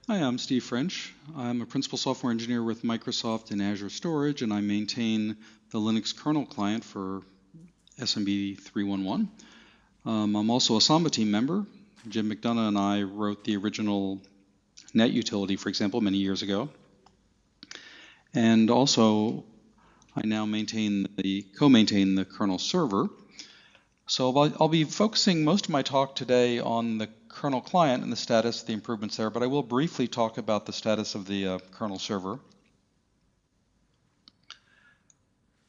Hi, I'm Steve French. I'm a principal software engineer with Microsoft in Azure Storage, and I maintain the Linux kernel client for SMB3.1.1. I'm also a Samba team member. Jim McDonough and I wrote the original net utility, for example, many years ago. And also, I now co-maintain the kernel server. So I'll be focusing most of my talk today on the kernel client and the status, the improvements there, but I will briefly talk about the status of the kernel server.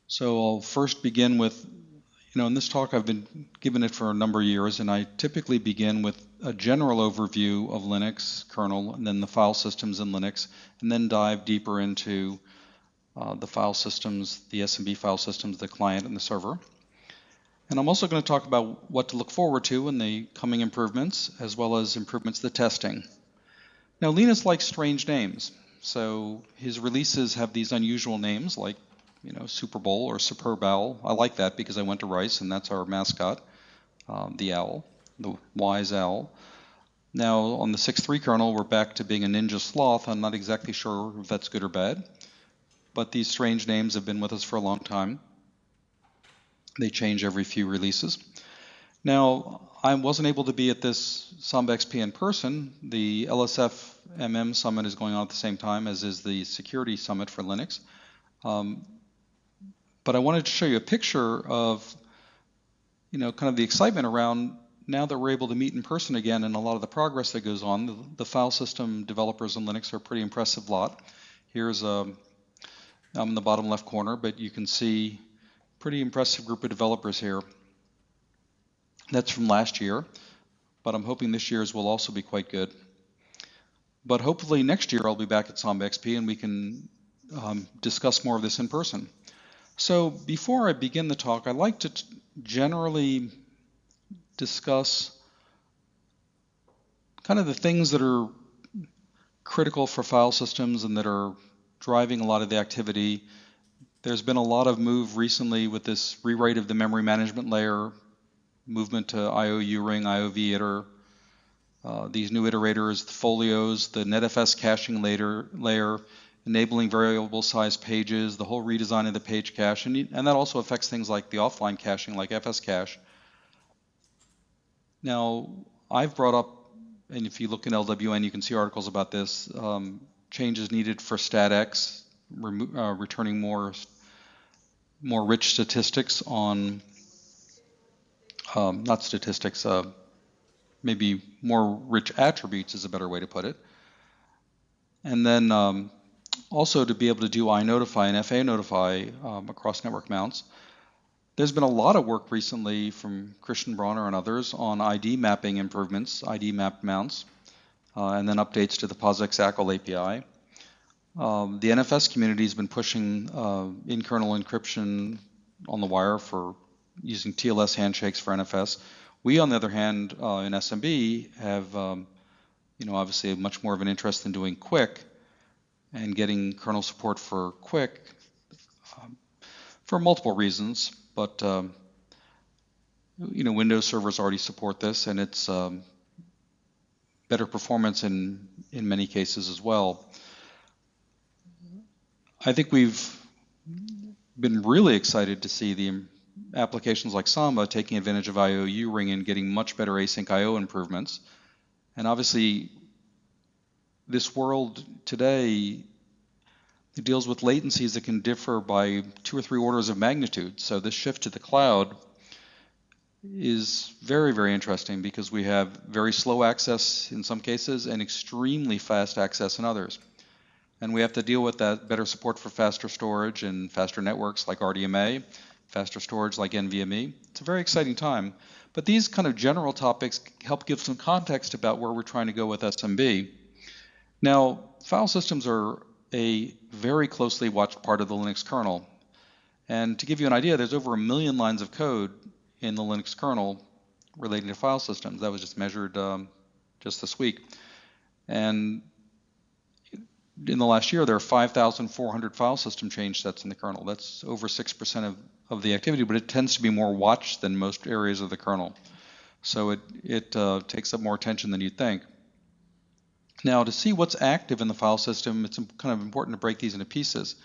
So I'll first begin with, in this talk I've been giving it for a number of years, and I typically begin with a general overview of Linux kernel and then the file systems in Linux, and then dive deeper into the file systems, the SMB file systems, the client and the server. And I'm also going to talk about what to look forward to in the coming improvements, as well as improvements to the testing. Now, Linus likes strange names, so his releases have these unusual names like, Super Bowl or Superb Owl. I like that because I went to Rice, and that's our mascot, the owl, the wise owl. Now, on the 6.3 kernel, we're back to being a ninja sloth. I'm not exactly sure if that's good or bad, but these strange names have been with us for a long time. They change every few releases. Now, I wasn't able to be at this sambaXP in person. The LSF-MM Summit is going on at the same time, as is the Security Summit for Linux. But I wanted to show you a picture of, kind of the excitement around now that we're able to meet in person again, and a lot of the progress that goes on. The file system developers in Linux are a pretty impressive lot. Here's I'm in the bottom left corner, but you can see pretty impressive group of developers here. That's from last year, but I'm hoping this year's will also be quite good. But hopefully next year I'll be back at sambaXP and we can discuss more of this in person. So before I begin the talk, I'd like to generally discuss kind of the things that are critical for file systems and that are driving a lot of the activity. There's been a lot of move recently with this rewrite of the memory management layer, movement to IOU ring, IOV iter, these new iterators, the folios, the NetFS caching layer, enabling variable size pages, the whole redesign of the page cache, and that also affects things like the offline caching, like FSCache. Now, I've brought up, and if you look in LWN, you can see articles about this, changes needed for StatX, returning more rich statistics on, not statistics, maybe more rich attributes is a better way to put it. And then also to be able to do iNotify and FA notify across network mounts. There's been a lot of work recently from Christian Bronner and others on ID mapping improvements, ID mapped mounts, and then updates to the POSIX ACL API. The NFS community has been pushing in-kernel encryption on the wire for using TLS handshakes for NFS. We, on the other hand, in SMB have, obviously much more of an interest in doing QUIC and getting kernel support for QUIC for multiple reasons. But, Windows servers already support this, and it's better performance in many cases as well. I think we've been really excited to see the applications like Samba taking advantage of IOU ring and getting much better async IO improvements. And obviously, this world today deals with latencies that can differ by 2 or 3 orders of magnitude. So this shift to the cloud is very, very interesting because we have very slow access in some cases and extremely fast access in others. And we have to deal with that better support for faster storage and faster networks like RDMA, faster storage like NVMe. It's a very exciting time. But these kind of general topics help give some context about where we're trying to go with SMB. Now, file systems are a very closely watched part of the Linux kernel. And to give you an idea, there's over 1 million lines of code in the Linux kernel relating to file systems. That was just measured just this week. And in the last year, there are 5,400 file system change sets in the kernel. That's over 6% of the activity, but it tends to be more watched than most areas of the kernel. So it takes up more attention than you'd think. Now, to see what's active in the file system, it's kind of important to break these into pieces.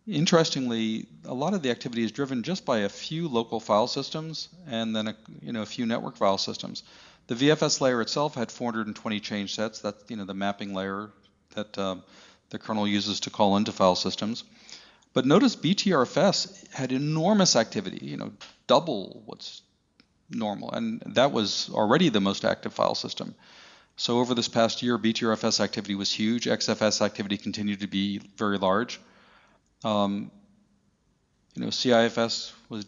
Interestingly, a lot of the activity is driven just by a few local file systems and then a few network file systems. The VFS layer itself had 420 change sets. That's the mapping layer that the kernel uses to call into file systems. But notice BTRFS had enormous activity, double what's normal, and that was already the most active file system. So over this past year, BTRFS activity was huge. XFS activity continued to be very large. CIFS was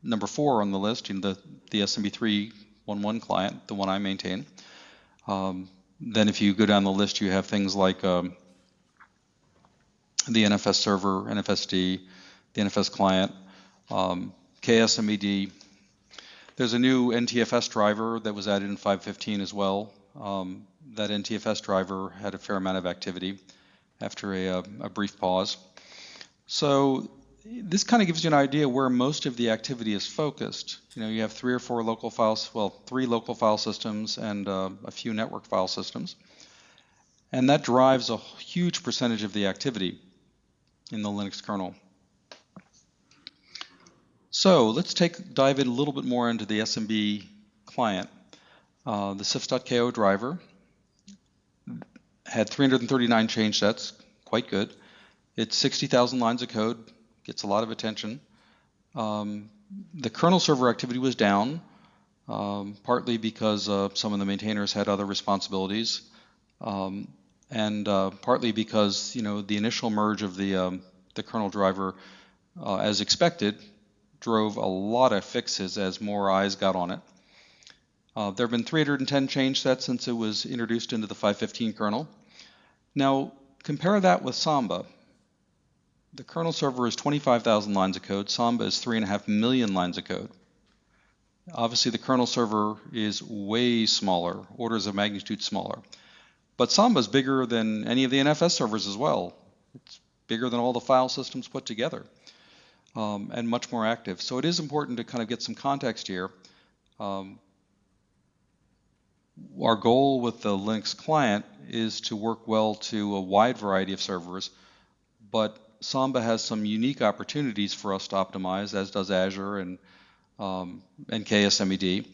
number 4 on the list, the SMB3.1.1 client, the one I maintain. Then if you go down the list, you have things like the NFS server, NFSD, the NFS client, KSMED. There's a new NTFS driver that was added in 5.15 as well. That NTFS driver had a fair amount of activity after a brief pause. So this kind of gives you an idea where most of the activity is focused. You have 3 or 4 local files, 3 local file systems and a few network file systems. And that drives a huge percentage of the activity in the Linux kernel. So let's dive in a little bit more into the SMB client. The cifs.ko driver had 339 change sets, quite good. It's 60,000 lines of code, gets a lot of attention. The kernel server activity was down, partly because some of the maintainers had other responsibilities, and partly because the initial merge of the kernel driver, as expected, drove a lot of fixes as more eyes got on it. There have been 310 change sets since it was introduced into the 5.15 kernel. Now, compare that with Samba. The kernel server is 25,000 lines of code. Samba is 3.5 million lines of code. Obviously, the kernel server is way smaller, orders of magnitude smaller. But Samba is bigger than any of the NFS servers as well. It's bigger than all the file systems put together, and much more active. So it is important to kind of get some context here. Our goal with the Linux client is to work well to a wide variety of servers, but Samba has some unique opportunities for us to optimize, as does Azure and KSMED.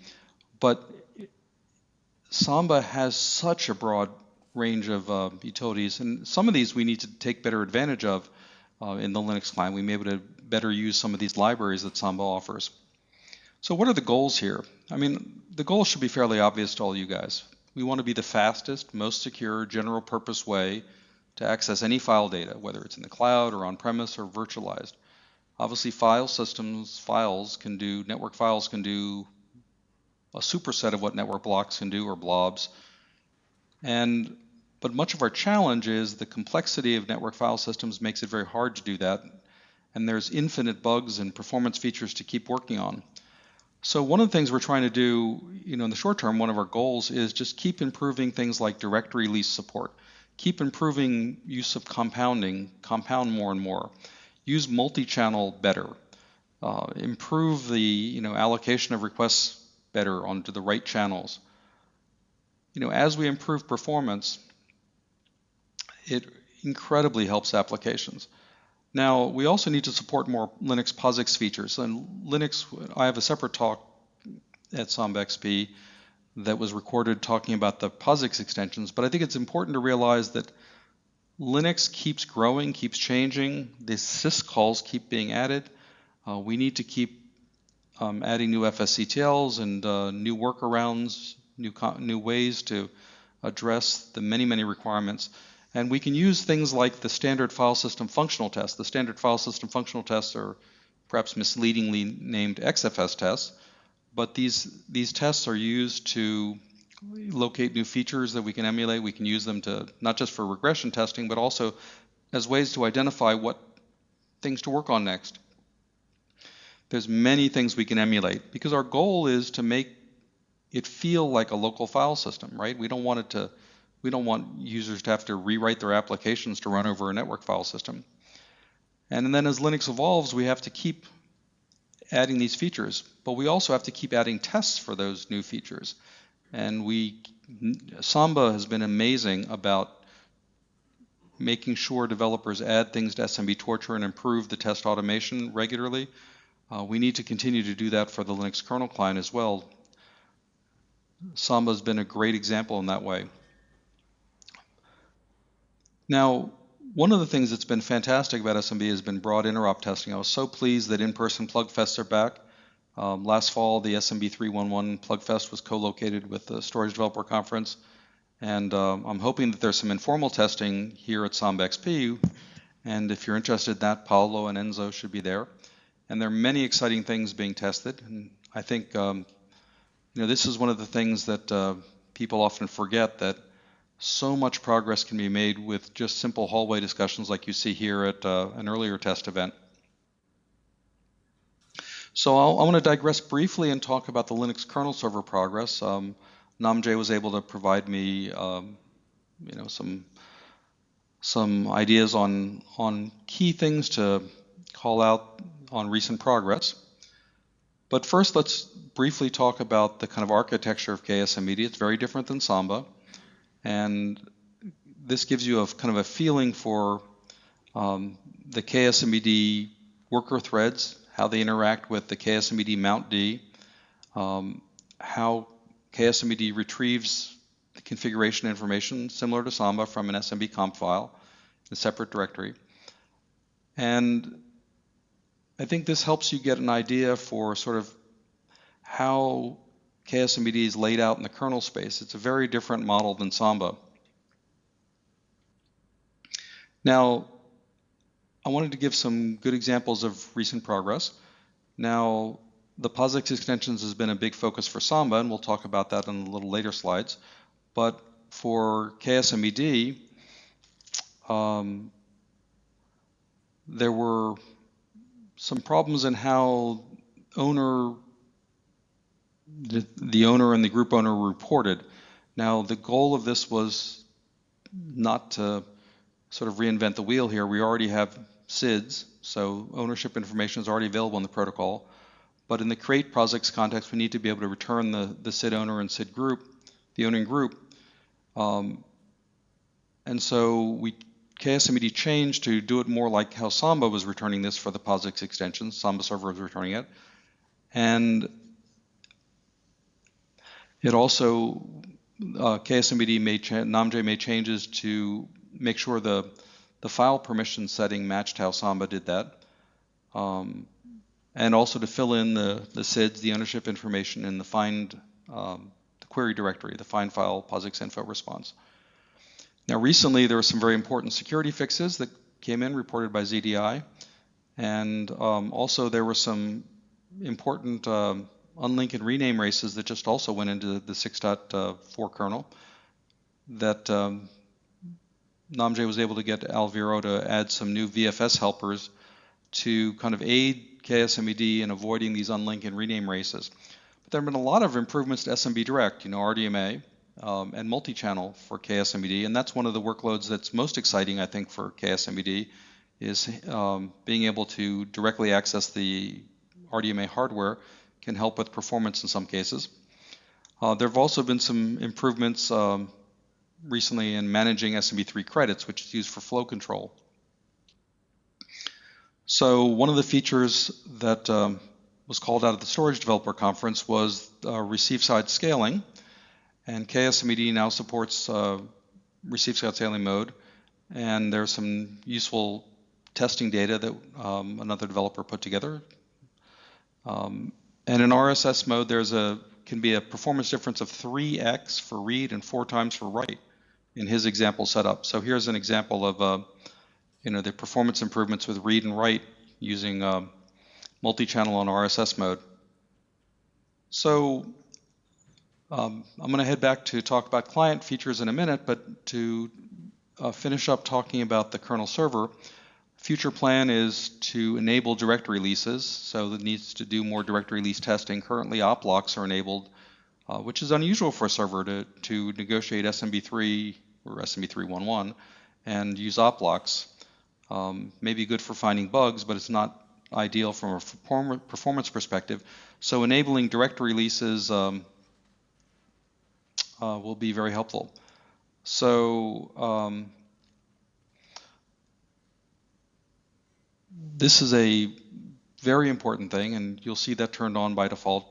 But Samba has such a broad range of utilities, and some of these we need to take better advantage of in the Linux client. We may be able to better use some of these libraries that Samba offers. So what are the goals here? I mean, the goals should be fairly obvious to all you guys. We want to be the fastest, most secure, general purpose way to access any file data, whether it's in the cloud or on-premise or virtualized. Obviously, file systems, network files can do a superset of what network blocks can do, or blobs. But much of our challenge is the complexity of network file systems makes it very hard to do that, and there's infinite bugs and performance features to keep working on. So one of the things we're trying to do, in the short term, one of our goals is just keep improving things like directory lease support. Keep improving use of compounding, compound more and more. Use multi-channel better. Improve the allocation of requests better onto the right channels. As we improve performance, it incredibly helps applications. Now, we also need to support more Linux POSIX features. And Linux, I have a separate talk at sambaXP that was recorded talking about the POSIX extensions, but I think it's important to realize that Linux keeps growing, keeps changing. The syscalls keep being added. We need to keep adding new FSCTLs and new workarounds, new ways to address the many, many requirements. And we can use things like the standard file system functional tests. The standard file system functional tests are perhaps misleadingly named XFS tests, but these tests are used to locate new features that we can emulate. We can use them to not just for regression testing, but also as ways to identify what things to work on next. There's many things we can emulate because our goal is to make it feel like a local file system, right? We don't want users to have to rewrite their applications to run over a network file system. And then as Linux evolves, we have to keep adding these features, but we also have to keep adding tests for those new features. And we Samba has been amazing about making sure developers add things to SMB torture and improve the test automation regularly. We need to continue to do that for the Linux kernel client as well. Samba has been a great example in that way. Now, one of the things that's been fantastic about SMB has been broad interop testing. I was so pleased that in-person plugfests are back. Last fall, the SMB3.1.1 plugfest was co-located with the Storage Developer Conference, and I'm hoping that there's some informal testing here at sambaXP, and if you're interested in that, Paolo and Enzo should be there. And there are many exciting things being tested, and I think this is one of the things that people often forget, that so much progress can be made with just simple hallway discussions like you see here at an earlier test event. So I want to digress briefly and talk about the Linux kernel server progress. Namjae was able to provide me some ideas on key things to call out on recent progress. But first, let's briefly talk about the kind of architecture of KSMBD. It's very different than Samba. And this gives you a kind of a feeling for the KSMBD worker threads, how they interact with the KSMBD mount D, how KSMBD retrieves the configuration information similar to Samba from an SMB comp file, a separate directory. And I think this helps you get an idea for sort of how KSMBD is laid out in the kernel space. It's a very different model than Samba. Now, I wanted to give some good examples of recent progress. Now, the POSIX extensions has been a big focus for Samba, and we'll talk about that in a little later slides. But for KSMBD, there were some problems in how the owner and the group owner reported. Now, the goal of this was not to sort of reinvent the wheel here. We already have SIDs, so ownership information is already available in the protocol. But in the create POSIX context, we need to be able to return the SID owner and SID group, the owning group. And so KSMBD changed to do it more like how Samba was returning this for the POSIX extension. Samba server was returning it. And it also, KSMBD Namjae made changes to make sure the file permission setting matched how Samba did that. And also to fill in the SIDs, the ownership information in the find, the query directory, the find file POSIX info response. Now recently there were some very important security fixes that came in reported by ZDI. And also there were some important unlink and rename races that just also went into the 6.4 kernel that Namjae was able to get Alviro to add some new VFS helpers to kind of aid KSMBD in avoiding these unlink and rename races. But there have been a lot of improvements to SMBDIRECT, RDMA, and Multichannel for KSMBD, and that's one of the workloads that's most exciting, I think, for KSMBD, is being able to directly access the RDMA hardware can help with performance in some cases. There have also been some improvements recently in managing SMB3 credits, which is used for flow control. So one of the features that was called out at the Storage Developer Conference was receive-side scaling, and KSMBD now supports receive-side scaling mode, and there's some useful testing data that another developer put together. And in RSS mode, can be a performance difference of 3x for read and 4 times for write in his example setup. So here's an example of the performance improvements with read and write using multi-channel on RSS mode. So I'm going to head back to talk about client features in a minute, but to finish up talking about the kernel server, future plan is to enable direct releases, so it needs to do more direct release testing. Currently, op locks are enabled, which is unusual for a server to negotiate SMB3 or SMB3.1.1 and use op locks. Maybe good for finding bugs, but it's not ideal from a performance perspective. So enabling direct releases will be very helpful. So this is a very important thing, and you'll see that turned on by default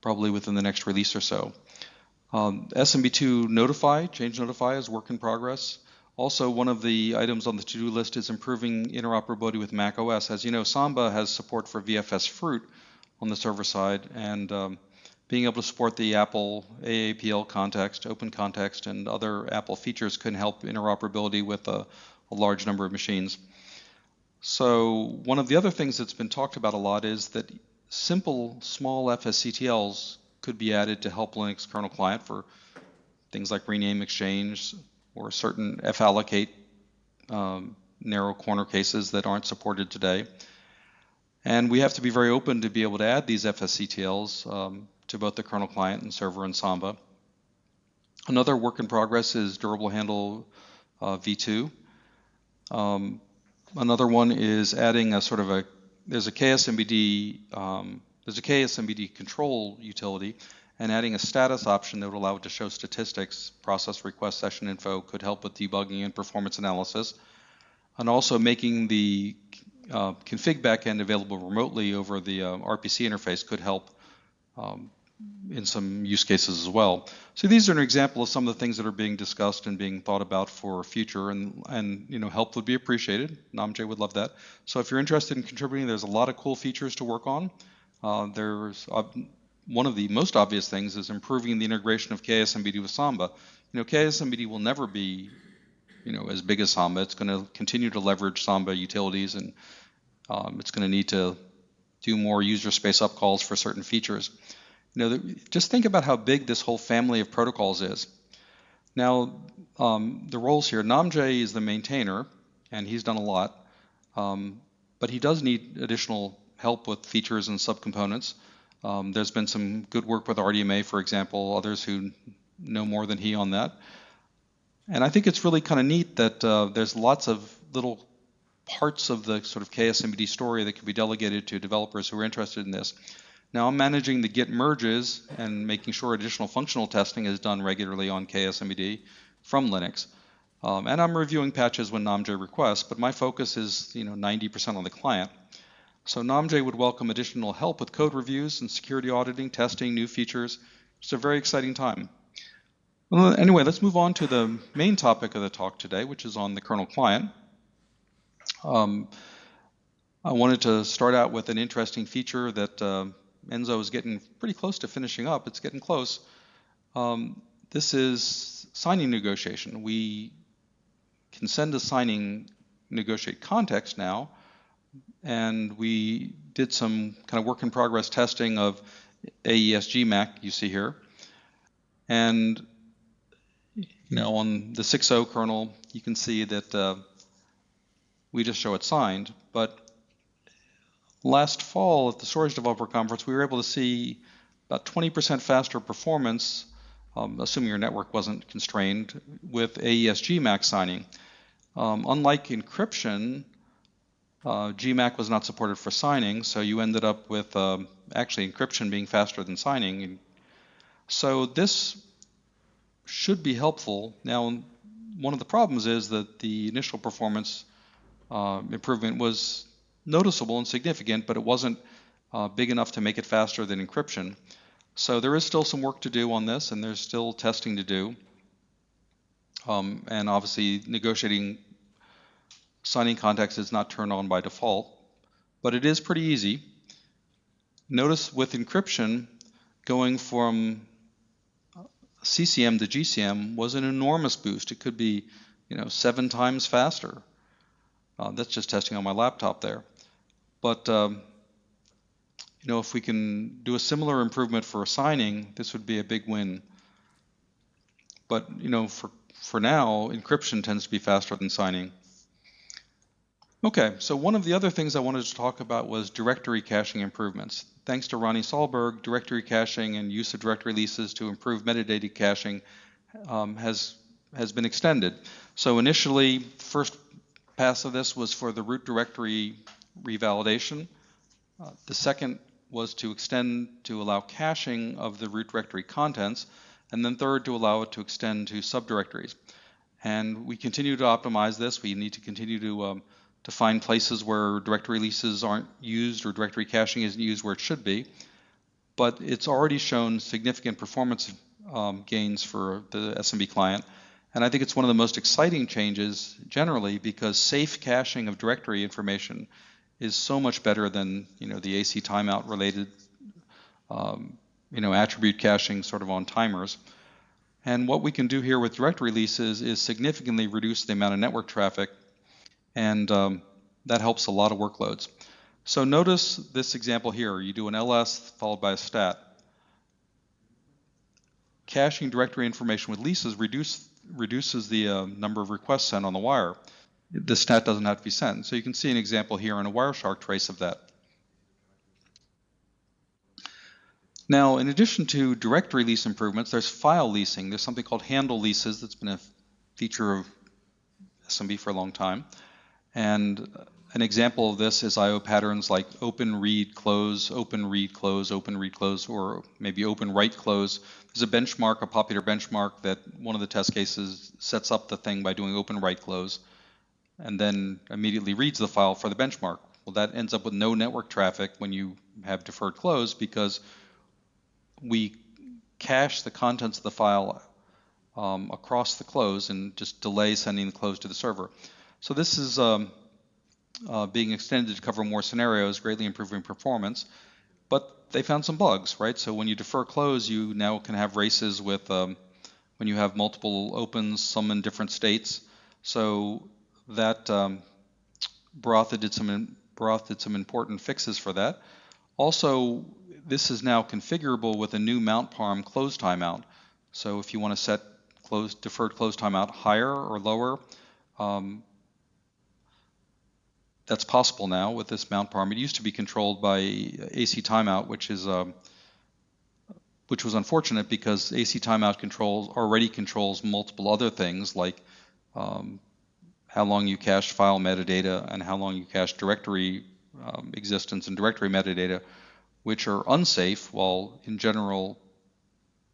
probably within the next release or so. SMB2 notify, change notify is work in progress. Also, one of the items on the to-do list is improving interoperability with Mac OS. As you know, Samba has support for VFS Fruit on the server side, and being able to support the Apple AAPL context, open context, and other Apple features can help interoperability with a large number of machines. So one of the other things that's been talked about a lot is that simple small FSCTLs could be added to help Linux kernel client for things like rename exchange or certain fallocate narrow corner cases that aren't supported today. And we have to be very open to be able to add these FSCTLs to both the kernel client and server in Samba. Another work in progress is durable handle v2. Another one is adding a sort of there's a KSMBD control utility, and adding a status option that would allow it to show statistics, process request, session info could help with debugging and performance analysis. And also making the config backend available remotely over the RPC interface could help in some use cases as well. So these are an example of some of the things that are being discussed and being thought about for future, and you know, help would be appreciated. Namjay would love that. So if you're interested in contributing, there's a lot of cool features to work on. There's one of the most obvious things is improving the integration of KSMBD with Samba. You know, KSMBD will never be, you know, as big as Samba. It's going to continue to leverage Samba utilities, and it's going to need to do more user space upcalls for certain features. You know, just think about how big this whole family of protocols is. Now, the roles here, Namjay is the maintainer, and he's done a lot, but he does need additional help with features and subcomponents. There's been some good work with RDMA, for example, others who know more than he on that. And I think it's really kind of neat that there's lots of little parts of the sort of KSMBD story that can be delegated to developers who are interested in this. Now I'm managing the git merges and making sure additional functional testing is done regularly on KSMBD from Linux. And I'm reviewing patches when Namjay requests, but my focus is 90% on the client. So Namjay would welcome additional help with code reviews and security auditing, testing, new features. It's a very exciting time. Well, anyway, let's move on to the main topic of the talk today, which is on the kernel client. I wanted to start out with an interesting feature that Enzo is getting pretty close to finishing up. It's getting close. This is signing negotiation. We can send a signing negotiate context now, and we did some kind of work in progress testing of AES-GMAC you see here. And on the 6.0 kernel, you can see that we just show it signed, but last fall at the Storage Developer Conference, we were able to see about 20% faster performance, assuming your network wasn't constrained, with AES-GMAC signing. Unlike encryption, GMAC was not supported for signing, so you ended up with actually encryption being faster than signing. So this should be helpful. Now, one of the problems is that the initial performance improvement was noticeable and significant, but it wasn't big enough to make it faster than encryption. So there is still some work to do on this, and there's still testing to do. And obviously negotiating signing context is not turned on by default, but it is pretty easy. Notice with encryption, going from CCM to GCM was an enormous boost. It could be 7 times faster. That's just testing on my laptop there. But if we can do a similar improvement for signing, this would be a big win. But for now, encryption tends to be faster than signing. Okay, so one of the other things I wanted to talk about was directory caching improvements. Thanks to Ronnie Sahlberg, directory caching and use of directory leases to improve metadata caching has been extended. So initially, the first pass of this was for the root directory revalidation. The second was to extend to allow caching of the root directory contents, and then third, to allow it to extend to subdirectories. And we continue to optimize this. We need to continue to find places where directory leases aren't used or directory caching isn't used where it should be. But it's already shown significant performance gains for the SMB client. And I think it's one of the most exciting changes generally, because safe caching of directory information is so much better than the AC timeout related attribute caching sort of on timers. And what we can do here with directory leases is significantly reduce the amount of network traffic, and that helps a lot of workloads. So notice this example here. You do an ls followed by a stat. Caching directory information with leases reduces the number of requests sent on the wire. The stat doesn't have to be sent. So you can see an example here in a Wireshark trace of that. Now, in addition to directory lease improvements, there's file leasing. There's something called handle leases that's been a feature of SMB for a long time. And an example of this is I/O patterns like open, read, close, open, read, close, open, read, close, or maybe open, write, close. There's a benchmark, a popular benchmark, that one of the test cases sets up the thing by doing open, write, close, and then immediately reads the file for the benchmark. Well, that ends up with no network traffic when you have deferred close, because we cache the contents of the file across the close and just delay sending the close to the server. So this is being extended to cover more scenarios, greatly improving performance. But they found some bugs, right? So when you defer close, you now can have races with when you have multiple opens, some in different states. So that Baratha did some important fixes for that. Also, this is now configurable with a new mount parm close timeout. So if you want to set deferred close timeout higher or lower, that's possible now with this mount parm. It used to be controlled by AC timeout, which was unfortunate, because AC timeout already controls multiple other things, like how long you cache file metadata and how long you cache directory existence and directory metadata, which are unsafe, while in general,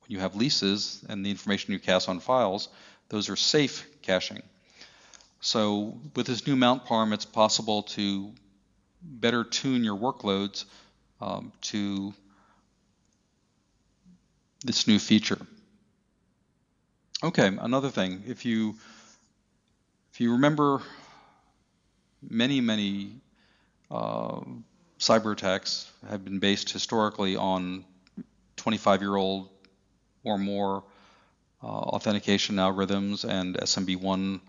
when you have leases and the information you cache on files, those are safe caching. So with this new mount parm, it's possible to better tune your workloads to this new feature. Okay, another thing, if you remember, many cyber attacks have been based historically on 25-year-old or more authentication algorithms and SMB1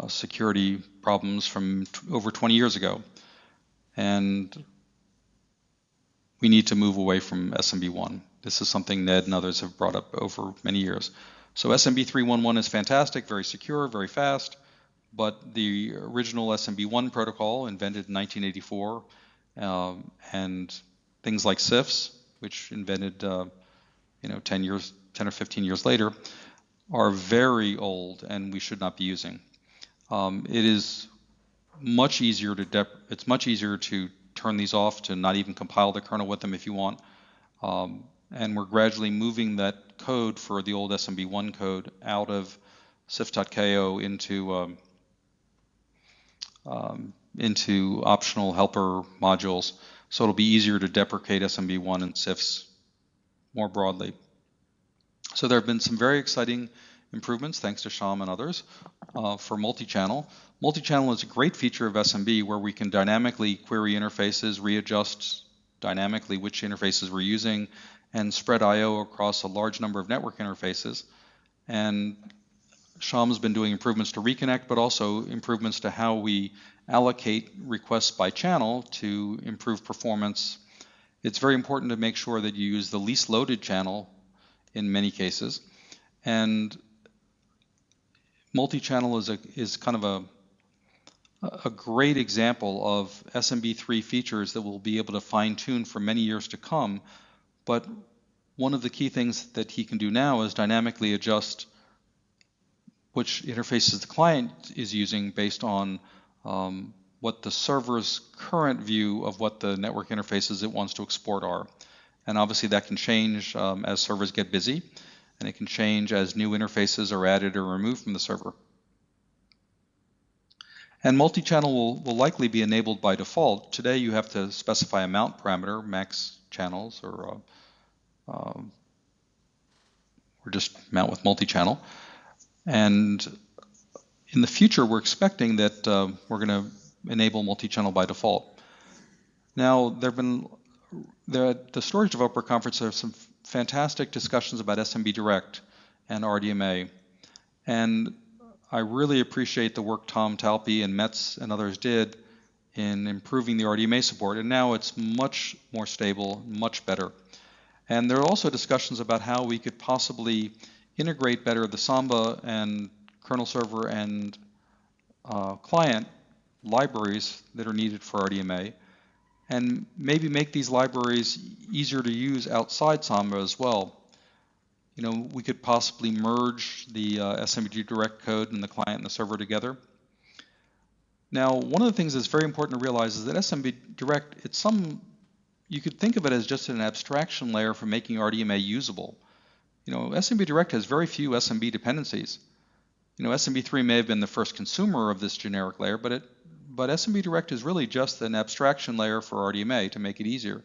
security problems from over 20 years ago. And we need to move away from SMB1. This is something Ned and others have brought up over many years. So SMB3.1.1 is fantastic, very secure, very fast, but the original SMB1 protocol, invented in 1984, and things like cifs, which invented 10 or 15 years later, are very old and we should not be using. It is much easier to turn these off, to not even compile the kernel with them if you want. And we're gradually moving that code for the old SMB1 code out of cifs.ko into optional helper modules, so it'll be easier to deprecate SMB1 and cifs more broadly. So there have been some very exciting improvements, thanks to Sham and others, for multi-channel. Multi-channel is a great feature of SMB where we can dynamically query interfaces, readjust dynamically which interfaces we're using, and spread I/O across a large number of network interfaces. And Sham's been doing improvements to reconnect, but also improvements to how we allocate requests by channel to improve performance. It's very important to make sure that you use the least loaded channel in many cases. And multi-channel is kind of a great example of SMB3 features that we'll be able to fine-tune for many years to come. But one of the key things that he can do now is dynamically adjust which interfaces the client is using based on what the server's current view of what the network interfaces it wants to export are. And obviously that can change as servers get busy, and it can change as new interfaces are added or removed from the server. And multi-channel will likely be enabled by default. Today you have to specify a mount parameter, max channels, or just mount with multi-channel. And in the future, we're expecting that we're going to enable multi-channel by default. Now, the Storage Developer Conference, there are some fantastic discussions about SMBDIRECT and RDMA. And I really appreciate the work Tom Talpe and Metz and others did in improving the RDMA support. And now it's much more stable, much better. And there are also discussions about how we could possibly integrate better the Samba and kernel server and client libraries that are needed for RDMA, and maybe make these libraries easier to use outside Samba as well. You know, we could possibly merge the SMBDIRECT code and the client and the server together. Now, one of the things that's very important to realize is that SMBDIRECT, you could think of it as just an abstraction layer for making RDMA usable. You know, SMBDIRECT has very few SMB dependencies. You know, SMB3 may have been the first consumer of this generic layer, but SMBDIRECT is really just an abstraction layer for RDMA to make it easier.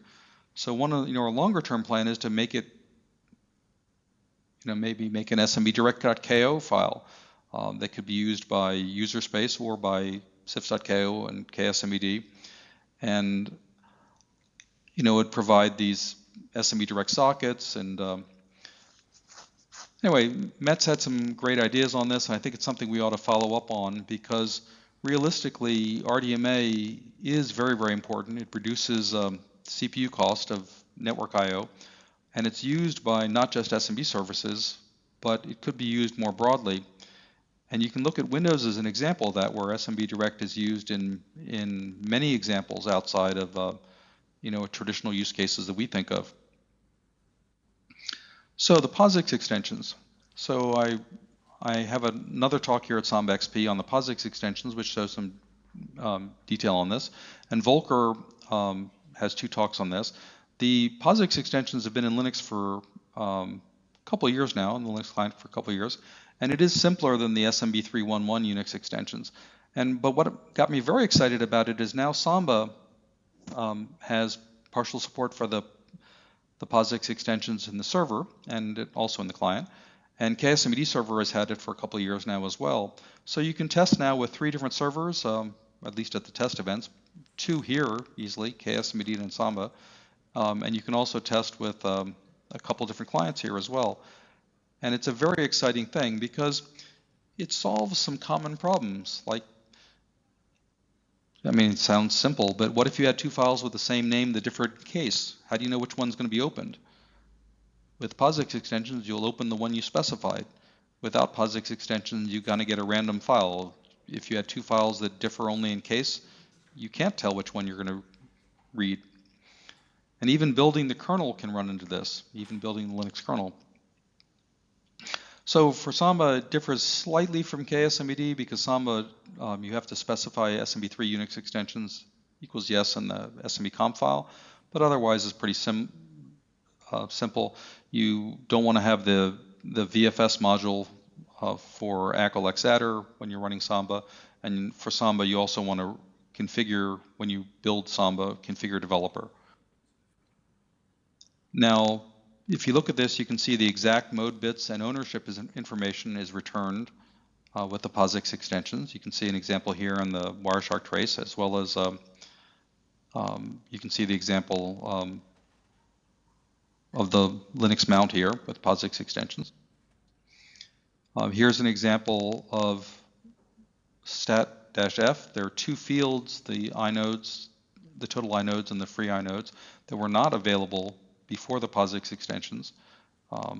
So our longer term plan is to make it, maybe make an SMBDIRECT.ko file that could be used by user space or by cifs.ko and KSMBD, and it would provide these SMBDIRECT sockets. And anyway, Metz had some great ideas on this, and I think it's something we ought to follow up on, because realistically, RDMA is very, very important. It reduces CPU cost of network I/O, and it's used by not just SMB services, but it could be used more broadly. And you can look at Windows as an example of that, where SMBDIRECT is used in many examples outside of traditional use cases that we think of. So the POSIX extensions. So I have another talk here at sambaXP on the POSIX extensions, which shows some detail on this. And Volker has 2 talks on this. The POSIX extensions have been in Linux for a couple of years now, in the Linux client for a couple of years. And it is simpler than the SMB3.1.1 Unix extensions. But what got me very excited about it is now Samba has partial support for the POSIX extensions in the server and also in the client. And KSMBD server has had it for a couple of years now as well. So you can test now with 3 different servers, at least at the test events, 2 here easily, KSMBD and Samba. And you can also test with a couple different clients here as well. And it's a very exciting thing because it solves some common problems. Like, it sounds simple, but what if you had 2 files with the same name, the different case? How do you know which one's going to be opened? With POSIX extensions, you'll open the one you specified. Without POSIX extensions, you're going to get a random file. If you had 2 files that differ only in case, you can't tell which one you're going to read. And even building the kernel can run into this, even building the Linux kernel. So for Samba, it differs slightly from KSMBD because Samba, you have to specify SMB3 Unix extensions equals yes in the SMB comp file, but otherwise it's pretty simple. You don't want to have the VFS module for ACL adder when you're running Samba, and for Samba you also want to configure, when you build Samba, configure developer. Now, if you look at this, you can see the exact mode bits and ownership information is returned with the POSIX extensions. You can see an example here in the Wireshark trace, as well as you can see the example of the Linux mount here with POSIX extensions. Here's an example of stat-f. There are 2 fields, the inodes, the total inodes and the free inodes, that were not available before the POSIX extensions,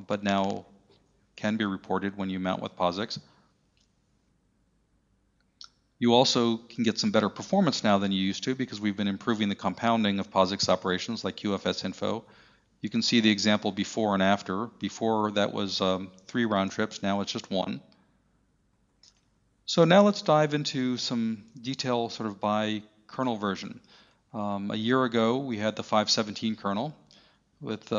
but now can be reported when you mount with POSIX. You also can get some better performance now than you used to because we've been improving the compounding of POSIX operations like QFS info. You can see the example before and after. Before that was 3 round trips, now it's just 1. So now let's dive into some detail sort of by kernel version. A year ago, we had the 5.17 kernel with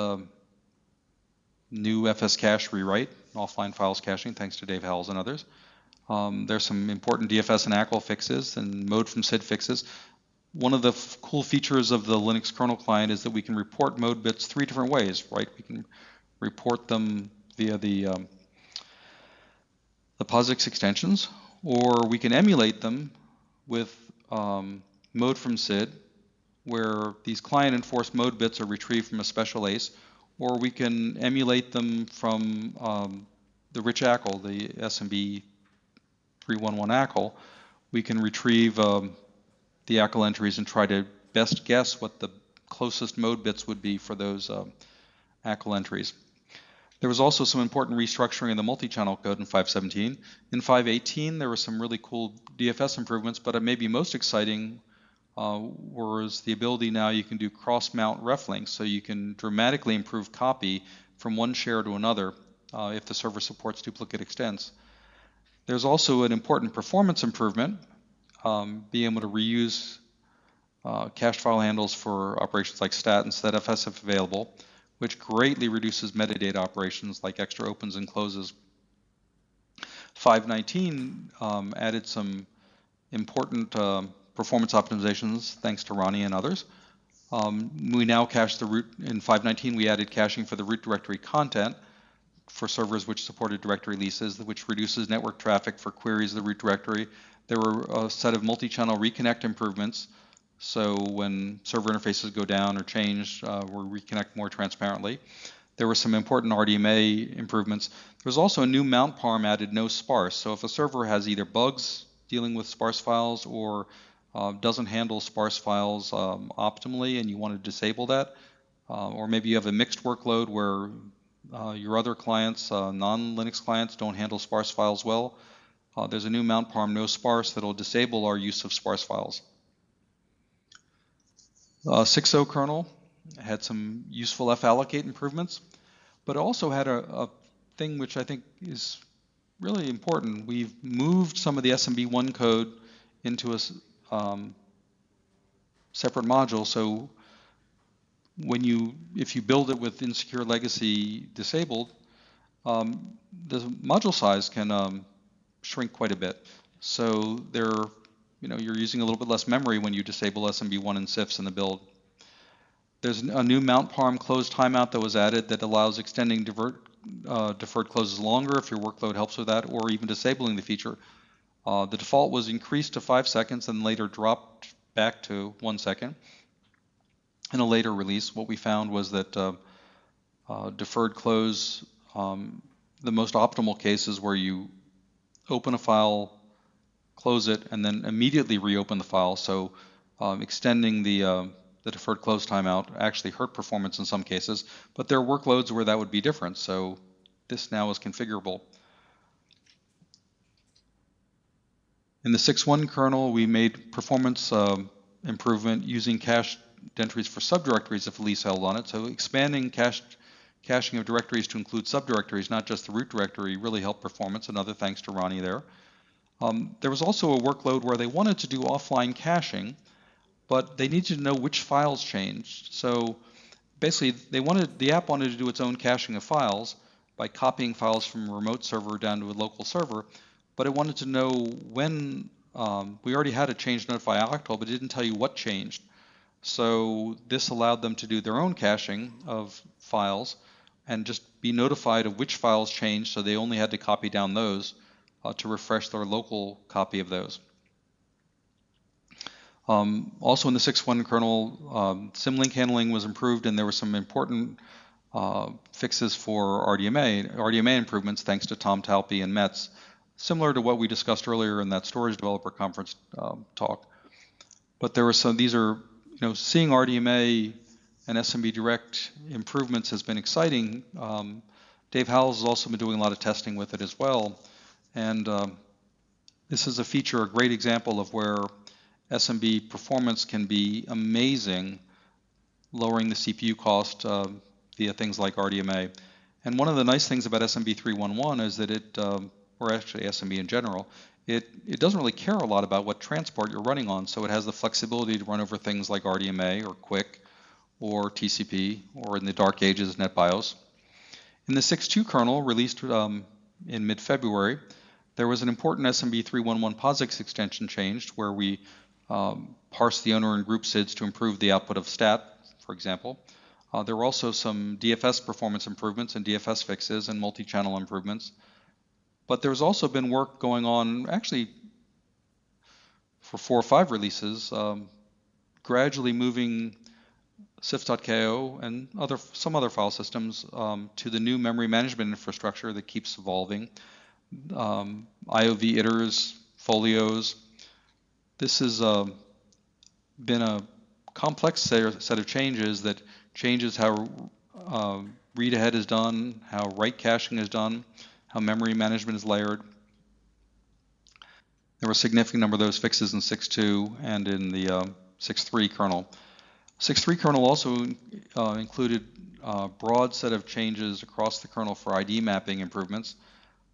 new FS cache rewrite, offline files caching, thanks to Dave Howells and others. There's some important DFS and ACL fixes and mode from SID fixes. One of the cool features of the Linux kernel client is that we can report mode bits 3 different ways, right? We can report them via the POSIX extensions, or we can emulate them with mode from SID, where these client enforced mode bits are retrieved from a special ACE, or we can emulate them from the rich ACL, the SMB3.1.1 ACL. We can retrieve the ACL entries and try to best guess what the closest mode bits would be for those ACL entries. There was also some important restructuring in the multi-channel code in 5.17. In 5.18, there were some really cool DFS improvements, but maybe most exciting was the ability now you can do cross-mount ref links, so you can dramatically improve copy from one share to another if the server supports duplicate extents. There's also an important performance improvement, being able to reuse cached file handles for operations like stat and setfs if available, which greatly reduces metadata operations like extra opens and closes. 5.19 added some important performance optimizations thanks to Ronnie and others. We now cache the root. In 5.19 we added caching for the root directory content for servers which supported directory leases, which reduces network traffic for queries of the root directory. There were a set of multi-channel reconnect improvements, so when server interfaces go down or change, we'll reconnect more transparently. There were some important RDMA improvements. There was also a new mount parm added, no sparse. So if a server has either bugs dealing with sparse files or doesn't handle sparse files optimally and you want to disable that, or maybe you have a mixed workload where your other clients, non-Linux clients, don't handle sparse files well, there's a new mount parm, no sparse, that will disable our use of sparse files. 6.0 kernel had some useful fallocate improvements, but it also had a thing which I think is really important. We've moved some of the SMB1 code into a separate module, so if you build it with insecure legacy disabled, the module size can shrink quite a bit. So you're using a little bit less memory when you disable SMB1 and cifs in the build. There's a new mount parm close timeout that was added that allows extending deferred closes longer if your workload helps with that, or even disabling the feature. The default was increased to 5 seconds and later dropped back to 1 second. In a later release, what we found was that deferred close, the most optimal case is where you open a file, close it, and then immediately reopen the file. So extending the deferred close timeout actually hurt performance in some cases, but there are workloads where that would be different. So this now is configurable. In the 6.1 kernel, we made performance improvement using cached entries for subdirectories if a lease held on it. So expanding caching of directories to include subdirectories, not just the root directory, really helped performance. Another thanks to Ronnie there. There was also a workload where they wanted to do offline caching, but they needed to know which files changed. So basically, the app wanted to do its own caching of files by copying files from a remote server down to a local server, but it wanted to know when we already had a change notify octal, but it didn't tell you what changed. So this allowed them to do their own caching of files and just be notified of which files changed, so they only had to copy down those to refresh their local copy of those. Also in the 6.1 kernel, symlink handling was improved, and there were some important fixes for RDMA improvements thanks to Tom Talpe and Metz, similar to what we discussed earlier in that storage developer conference talk. But there were these are, seeing RDMA and SMBDIRECT improvements has been exciting. Dave Howells has also been doing a lot of testing with it as well. And this is a great example of where SMB performance can be amazing, lowering the CPU cost via things like RDMA. And one of the nice things about SMB3.1.1 is that or actually SMB in general, it doesn't really care a lot about what transport you're running on, so it has the flexibility to run over things like RDMA or QUIC or TCP or in the dark ages NetBIOS. In the 6.2 kernel released in mid-February, there was an important SMB3.1.1 POSIX extension changed where we parsed the owner and group SIDs to improve the output of stat, for example. There were also some DFS performance improvements and DFS fixes and multi-channel improvements. But there's also been work going on, actually, for 4 or 5 releases, gradually moving cifs.ko and some other file systems to the new memory management infrastructure that keeps evolving. IOV itters, folios. This has been a complex set of changes that changes how read ahead is done, how write caching is done, how memory management is layered. There were a significant number of those fixes in 6.2 and in the 6.3 kernel. 6.3 kernel also included a broad set of changes across the kernel for ID mapping improvements.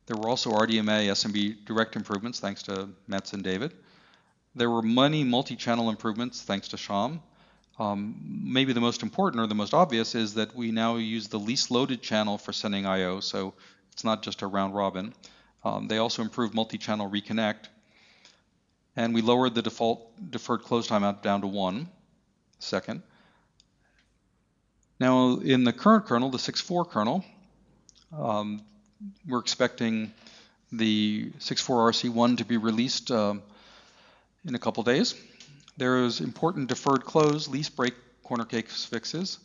There were also RDMA SMBDIRECT improvements, thanks to Metz and David. There were many multi-channel improvements, thanks to Sham. Maybe the most important or the most obvious is that we now use the least loaded channel for sending I/O, so it's not just a round robin. They also improved multi-channel reconnect, and we lowered the default deferred close timeout down to 1 second. Now, in the current kernel, the 6.4 kernel, we're expecting the 6.4 RC1 to be released in a couple days. There is important deferred close, least break corner case fixes,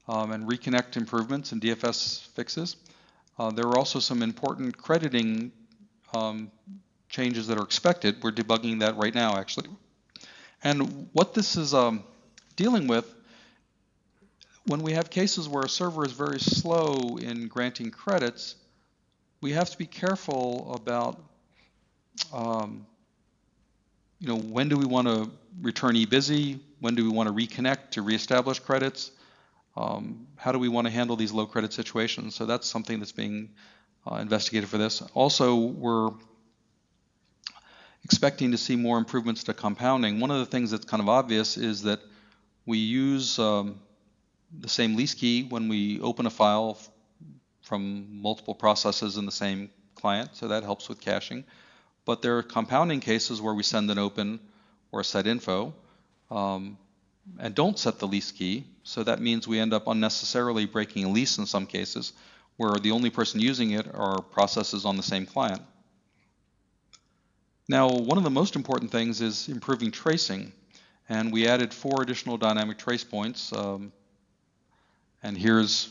and reconnect improvements and DFS fixes. There are also some important crediting changes that are expected. We're debugging that right now, actually. And what this is dealing with, when we have cases where a server is very slow in granting credits, we have to be careful about when do we want to return eBusy? When do we want to reconnect to reestablish credits? How do we want to handle these low credit situations? So that's something that's being investigated for this. Also, we're expecting to see more improvements to compounding. One of the things that's kind of obvious is that we use the same lease key when we open a file from multiple processes in the same client, so that helps with caching. But there are compounding cases where we send an open or a set info and don't set the lease key, so that means we end up unnecessarily breaking a lease in some cases where the only person using it are processes on the same client. Now, one of the most important things is improving tracing, and we added 4 additional dynamic trace points, and here's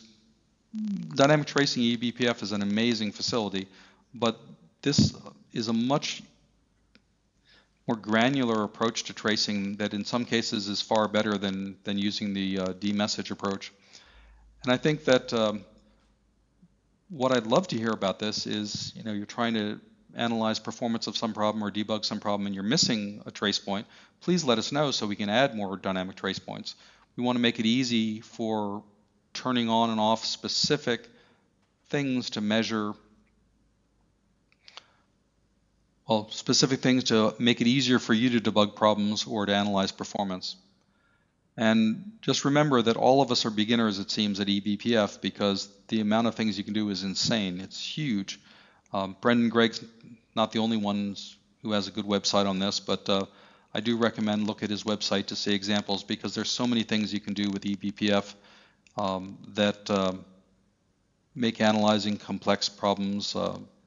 dynamic tracing. eBPF is an amazing facility, but this is a much more granular approach to tracing that in some cases is far better than using the dmessage approach. And I think that what I'd love to hear about this is, you're trying to analyze performance of some problem or debug some problem and you're missing a trace point. Please let us know so we can add more dynamic trace points. We want to make it easy for turning on and off specific things to measure, specific things to make it easier for you to debug problems or to analyze performance. And just remember that all of us are beginners, it seems, at eBPF because the amount of things you can do is insane. It's huge. Brendan Gregg's not the only one who has a good website on this, but I do recommend look at his website to see examples because there's so many things you can do with eBPF that make analyzing complex problems,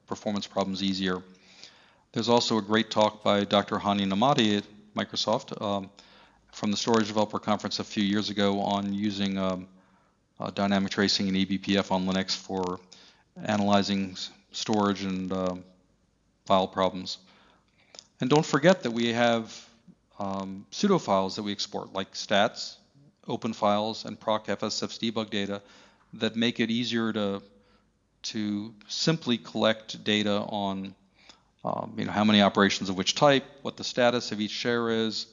performance problems easier. There's also a great talk by Dr. Hani Namadi at Microsoft from the Storage Developer Conference a few years ago on using dynamic tracing and eBPF on Linux for analyzing storage and file problems. And don't forget that we have pseudo files that we export, like stats, open files, and proc FSF's debug data that make it easier to simply collect data on how many operations of which type, what the status of each share is,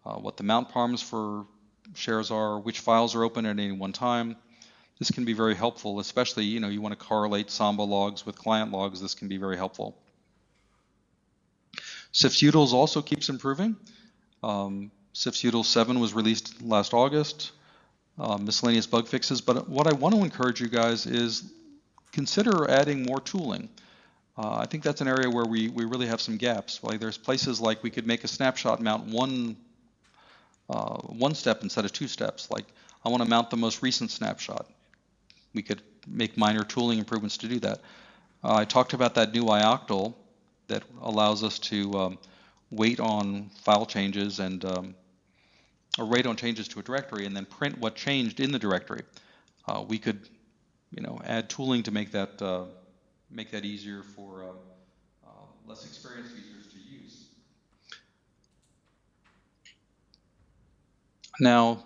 what the mount params for shares are, which files are open at any one time. This can be very helpful, especially you want to correlate Samba logs with client logs. This can be very helpful. cifs.utils also keeps improving. cifs.utils 7 was released last August. Miscellaneous bug fixes, but what I want to encourage you guys is consider adding more tooling. I think that's an area where we really have some gaps. Like there's places like we could make a snapshot mount one step instead of 2 steps. Like I want to mount the most recent snapshot. We could make minor tooling improvements to do that. I talked about that new ioctl that allows us to wait on file changes and or wait on changes to a directory and then print what changed in the directory. We could, add tooling to make that easier for less experienced users to use. Now,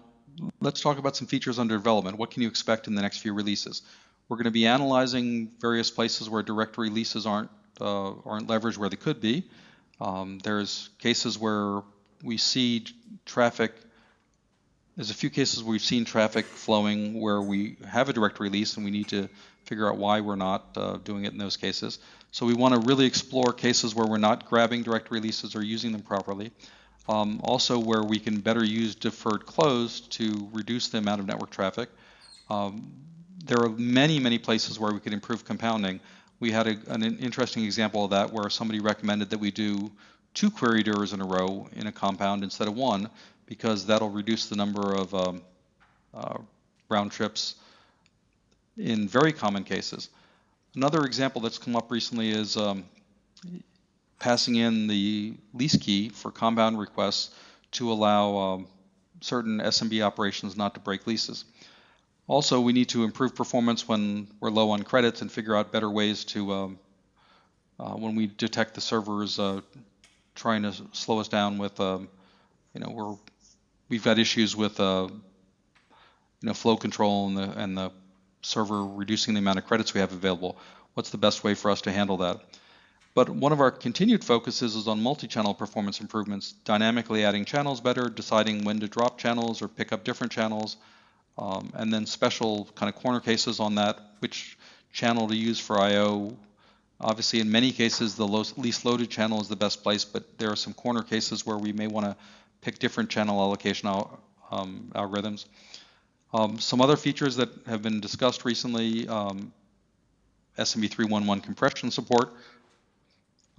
let's talk about some features under development. What can you expect in the next few releases? We're going to be analyzing various places where directory releases aren't leveraged where they could be. There's cases where we see traffic. There's a few cases where we've seen traffic flowing where we have a directory release and we need to figure out why we're not doing it in those cases. So we want to really explore cases where we're not grabbing directory releases or using them properly. Also where we can better use deferred close to reduce the amount of network traffic. There are many places where we could improve compounding. We had an interesting example of that where somebody recommended that we do 2 query doers in a row in a compound instead of 1, because that'll reduce the number of round trips in very common cases. Another example that's come up recently is passing in the lease key for compound requests to allow certain SMB operations not to break leases. Also, we need to improve performance when we're low on credits and figure out better ways to, when we detect the servers trying to slow us down with, we've got issues with, flow control and the server reducing the amount of credits we have available. What's the best way for us to handle that? But one of our continued focuses is on multi-channel performance improvements, dynamically adding channels better, deciding when to drop channels or pick up different channels, and then special kind of corner cases on that, which channel to use for I/O. Obviously, in many cases, the least loaded channel is the best place, but there are some corner cases where we may want to pick different channel allocation algorithms. Some other features that have been discussed recently, SMB3.1.1 compression support,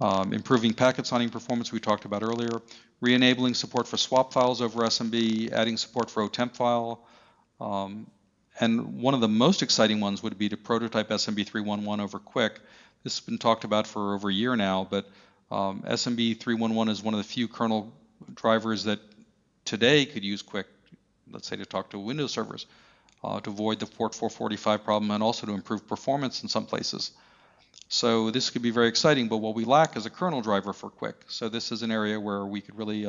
improving packet signing performance we talked about earlier, re-enabling support for swap files over SMB, adding support for OTemp file, and one of the most exciting ones would be to prototype SMB3.1.1 over QUIC. This has been talked about for over a year now, but SMB3.1.1 is one of the few kernel drivers that today could use QUIC, let's say to talk to Windows servers, to avoid the port 445 problem and also to improve performance in some places. So this could be very exciting, but what we lack is a kernel driver for QUIC. So this is an area where we could really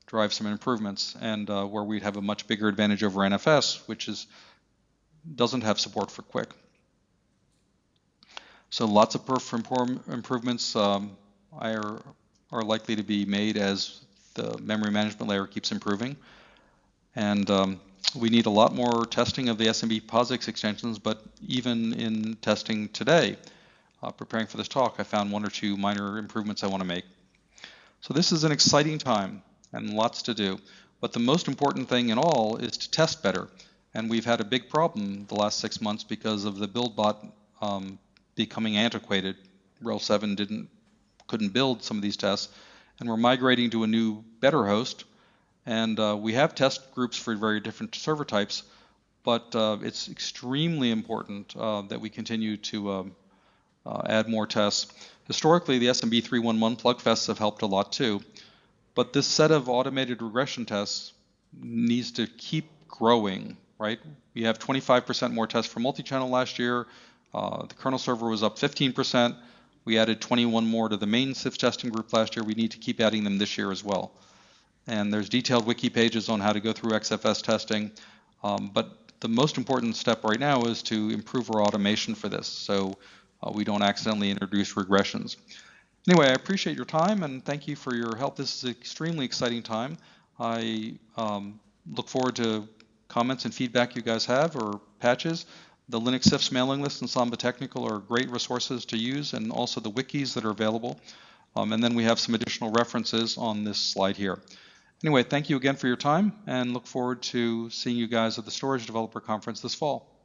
drive some improvements and where we'd have a much bigger advantage over NFS, which doesn't have support for QUIC. So lots of improvements are likely to be made as the memory management layer keeps improving. And we need a lot more testing of the SMB POSIX extensions, but even in testing today, preparing for this talk, I found 1 or 2 minor improvements I want to make. So this is an exciting time and lots to do. But the most important thing in all is to test better. And we've had a big problem the last 6 months because of the build bot becoming antiquated. RHEL 7 couldn't build some of these tests. And we're migrating to a new, better host. And we have test groups for very different server types. But it's extremely important that we continue to add more tests. Historically, the SMB3.1.1 plugfests have helped a lot too. But this set of automated regression tests needs to keep growing, right? We have 25% more tests for multi-channel last year. The kernel server was up 15%. We added 21 more to the main cifs testing group last year. We need to keep adding them this year as well. And there's detailed wiki pages on how to go through XFS testing. But the most important step right now is to improve our automation for this, so we don't accidentally introduce regressions. Anyway, I appreciate your time and thank you for your help. This is an extremely exciting time. I look forward to comments and feedback you guys have or patches. The Linux cifs mailing list and Samba Technical are great resources to use, and also the wikis that are available. And then we have some additional references on this slide here. Anyway, thank you again for your time, and look forward to seeing you guys at the Storage Developer Conference this fall.